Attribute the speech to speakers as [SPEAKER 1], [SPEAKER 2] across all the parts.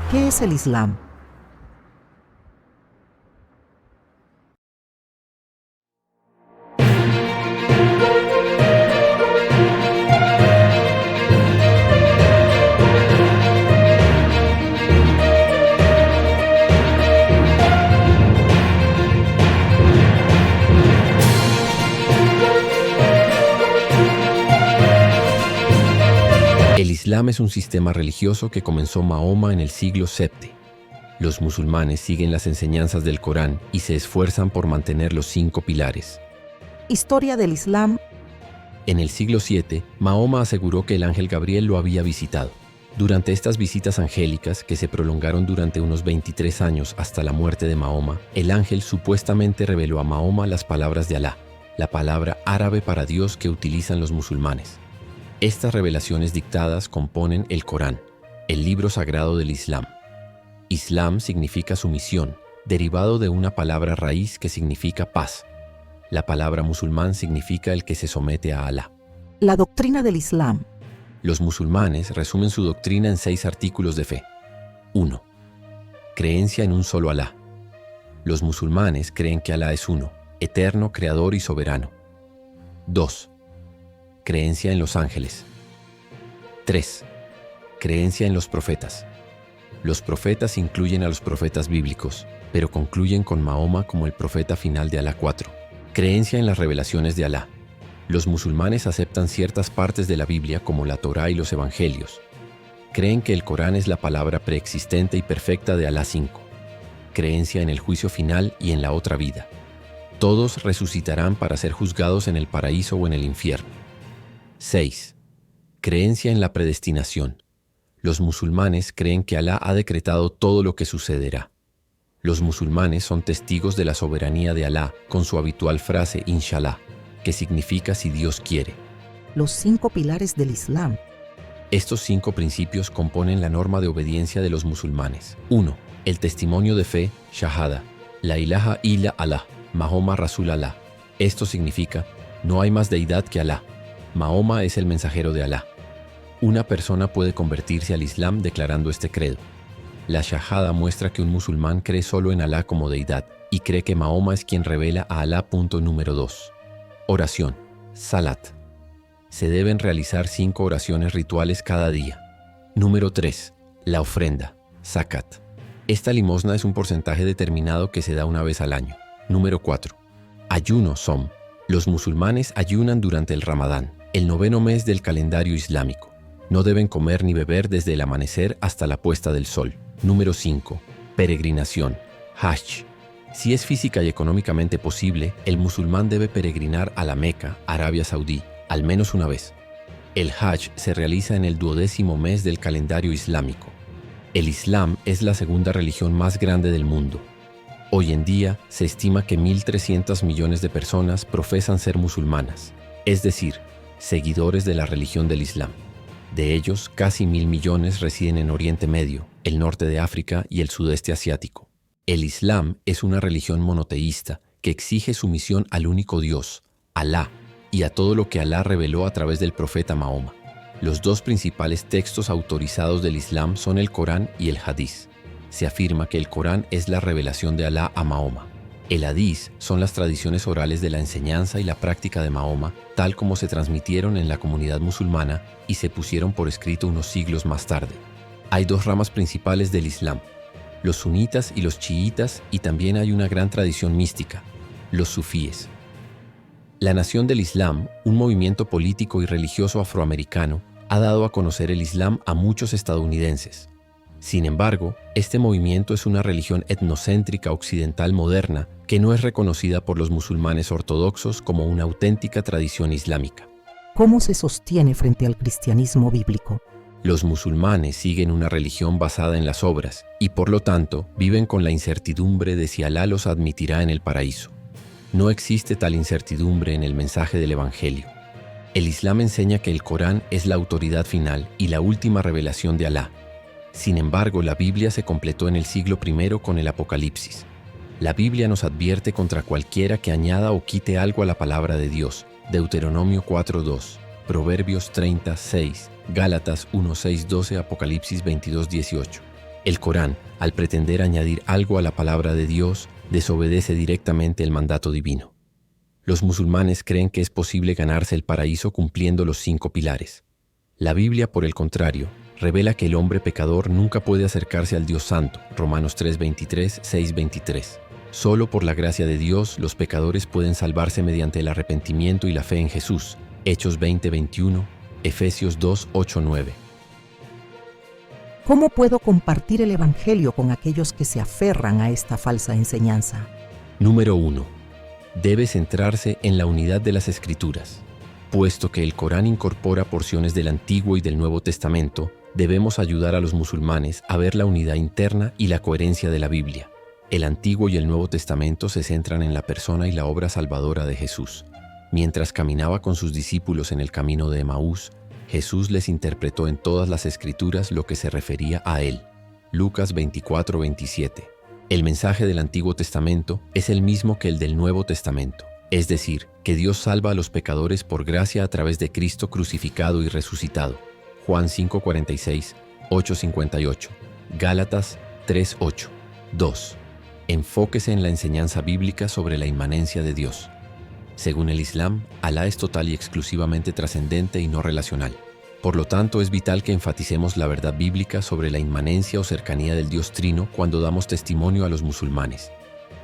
[SPEAKER 1] ¿Qué es el Islam?
[SPEAKER 2] El Islam es un sistema religioso que comenzó Mahoma en el siglo VII. Los musulmanes siguen las enseñanzas del Corán y se esfuerzan por mantener los 5 pilares.
[SPEAKER 1] Historia del Islam.
[SPEAKER 2] En el siglo VII, Mahoma aseguró que el ángel Gabriel lo había visitado. Durante estas visitas angélicas, que se prolongaron durante unos 23 años hasta la muerte de Mahoma, el ángel supuestamente reveló a Mahoma las palabras de Alá, la palabra árabe para Dios que utilizan los musulmanes. Estas revelaciones dictadas componen el Corán, el libro sagrado del Islam. Islam significa sumisión, derivado de una palabra raíz que significa paz. La palabra musulmán significa el que se somete a Alá.
[SPEAKER 1] La doctrina del Islam.
[SPEAKER 2] Los musulmanes resumen su doctrina en 6 artículos de fe. 1. Creencia en un solo Alá. Los musulmanes creen que Alá es uno, eterno, creador y soberano. 2. Creencia en los ángeles. 3. Creencia en los profetas. Los profetas incluyen a los profetas bíblicos, pero concluyen con Mahoma como el profeta final de Alá. 4. Creencia en las revelaciones de Alá. Los musulmanes aceptan ciertas partes de la Biblia como la Torá y los Evangelios. Creen que el Corán es la palabra preexistente y perfecta de Alá. 5. Creencia en el juicio final y en la otra vida. Todos resucitarán para ser juzgados en el paraíso o en el infierno. 6. Creencia en la predestinación. Los musulmanes creen que Alá ha decretado todo lo que sucederá. Los musulmanes son testigos de la soberanía de Alá con su habitual frase Inshallah, que significa si Dios quiere.
[SPEAKER 1] Los 5 pilares del Islam.
[SPEAKER 2] Estos 5 principios componen la norma de obediencia de los musulmanes. 1. El testimonio de fe, Shahada, La ilaha illa Allah, Mahoma Rasul Allah. Esto significa, no hay más deidad que Alá. Mahoma es el mensajero de Alá. Una persona puede convertirse al Islam declarando este credo. La Shahada muestra que un musulmán cree solo en Alá como deidad y cree que Mahoma es quien revela a Alá. Número 2. Oración, Salat. Se deben realizar 5 oraciones rituales cada día. Número 3. La ofrenda, Zakat. Esta limosna es un porcentaje determinado que se da una vez al año. Número 4. Ayuno, Som. Los musulmanes ayunan durante el Ramadán, el 9º mes del calendario islámico. No deben comer ni beber desde el amanecer hasta la puesta del sol. Número 5. Peregrinación, Hajj. Si es física y económicamente posible, el musulmán debe peregrinar a la Meca, Arabia Saudí, al menos una vez. El Hajj se realiza en el 12º mes del calendario islámico. El Islam es la segunda religión más grande del mundo. Hoy en día se estima que 1.300 millones de personas profesan ser musulmanas, es decir, seguidores de la religión del Islam. De ellos, casi 1.000 millones residen en Oriente Medio, el norte de África y el sudeste asiático. El Islam es una religión monoteísta que exige sumisión al único Dios, Alá, y a todo lo que Alá reveló a través del profeta Mahoma. Los 2 principales textos autorizados del Islam son el Corán y el Hadís. Se afirma que el Corán es la revelación de Alá a Mahoma. El Hadís son las tradiciones orales de la enseñanza y la práctica de Mahoma, tal como se transmitieron en la comunidad musulmana y se pusieron por escrito unos siglos más tarde. Hay 2 ramas principales del Islam, los sunitas y los chiitas, y también hay una gran tradición mística, los sufíes. La Nación del Islam, un movimiento político y religioso afroamericano, ha dado a conocer el Islam a muchos estadounidenses. Sin embargo, este movimiento es una religión etnocéntrica occidental moderna que no es reconocida por los musulmanes ortodoxos como una auténtica tradición islámica.
[SPEAKER 1] ¿Cómo se sostiene frente al cristianismo bíblico?
[SPEAKER 2] Los musulmanes siguen una religión basada en las obras y, por lo tanto, viven con la incertidumbre de si Alá los admitirá en el paraíso. No existe tal incertidumbre en el mensaje del Evangelio. El Islam enseña que el Corán es la autoridad final y la última revelación de Alá. Sin embargo, la Biblia se completó en el siglo I con el Apocalipsis. La Biblia nos advierte contra cualquiera que añada o quite algo a la palabra de Dios. Deuteronomio 4:2, Proverbios 30:6, Gálatas 1:6-12, Apocalipsis 22:18. El Corán, al pretender añadir algo a la palabra de Dios, desobedece directamente el mandato divino. Los musulmanes creen que es posible ganarse el paraíso cumpliendo los 5 pilares. La Biblia, por el contrario, revela que el hombre pecador nunca puede acercarse al Dios Santo, Romanos 3:23, 6:23. Solo por la gracia de Dios los pecadores pueden salvarse mediante el arrepentimiento y la fe en Jesús, Hechos 20:21, Efesios 2:8-9.
[SPEAKER 1] ¿Cómo puedo compartir el Evangelio con aquellos que se aferran a esta falsa enseñanza?
[SPEAKER 2] Número 1. Debe centrarse en la unidad de las Escrituras. Puesto que el Corán incorpora porciones del Antiguo y del Nuevo Testamento, debemos ayudar a los musulmanes a ver la unidad interna y la coherencia de la Biblia. El Antiguo y el Nuevo Testamento se centran en la persona y la obra salvadora de Jesús. Mientras caminaba con sus discípulos en el camino de Emaús, Jesús les interpretó en todas las Escrituras lo que se refería a él. Lucas 24:27. El mensaje del Antiguo Testamento es el mismo que el del Nuevo Testamento, es decir, que Dios salva a los pecadores por gracia a través de Cristo crucificado y resucitado. Juan 5:46, 8:58, Gálatas 3:8. 2. Enfóquese en la enseñanza bíblica sobre la inmanencia de Dios. Según el Islam, Alá es total y exclusivamente trascendente y no relacional. Por lo tanto, es vital que enfaticemos la verdad bíblica sobre la inmanencia o cercanía del Dios Trino cuando damos testimonio a los musulmanes.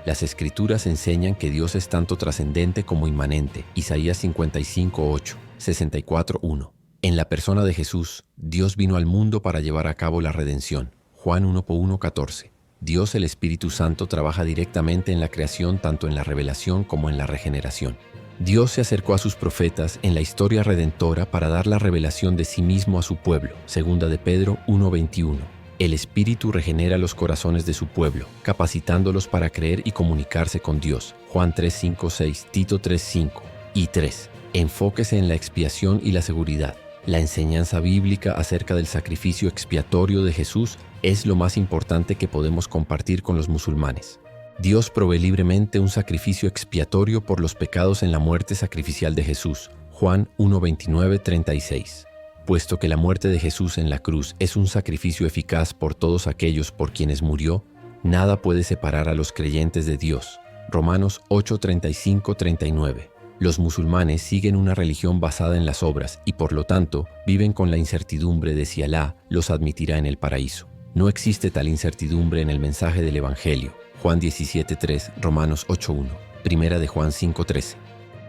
[SPEAKER 2] Las Escrituras enseñan que Dios es tanto trascendente como inmanente, Isaías 55:8, 64:1. En la persona de Jesús, Dios vino al mundo para llevar a cabo la redención, Juan 1:14. Dios el Espíritu Santo trabaja directamente en la creación, tanto en la revelación como en la regeneración. Dios se acercó a sus profetas en la historia redentora para dar la revelación de sí mismo a su pueblo, 2 de Pedro 1:21. El Espíritu regenera los corazones de su pueblo, capacitándolos para creer y comunicarse con Dios, Juan 3:5-6, Tito 3:5. Y 3. Enfóquese en la expiación y la seguridad. La enseñanza bíblica acerca del sacrificio expiatorio de Jesús es lo más importante que podemos compartir con los musulmanes. Dios provee libremente un sacrificio expiatorio por los pecados en la muerte sacrificial de Jesús, Juan 1:29-36. Puesto que la muerte de Jesús en la cruz es un sacrificio eficaz por todos aquellos por quienes murió, nada puede separar a los creyentes de Dios, Romanos 8:35-39. Los musulmanes siguen una religión basada en las obras y por lo tanto viven con la incertidumbre de si Alá los admitirá en el paraíso. No existe tal incertidumbre en el mensaje del Evangelio, Juan 17:3, Romanos 8:1, Primera de Juan 5:13.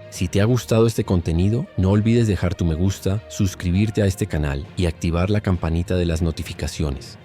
[SPEAKER 2] Si te ha gustado este contenido, no olvides dejar tu me gusta, suscribirte a este canal y activar la campanita de las notificaciones.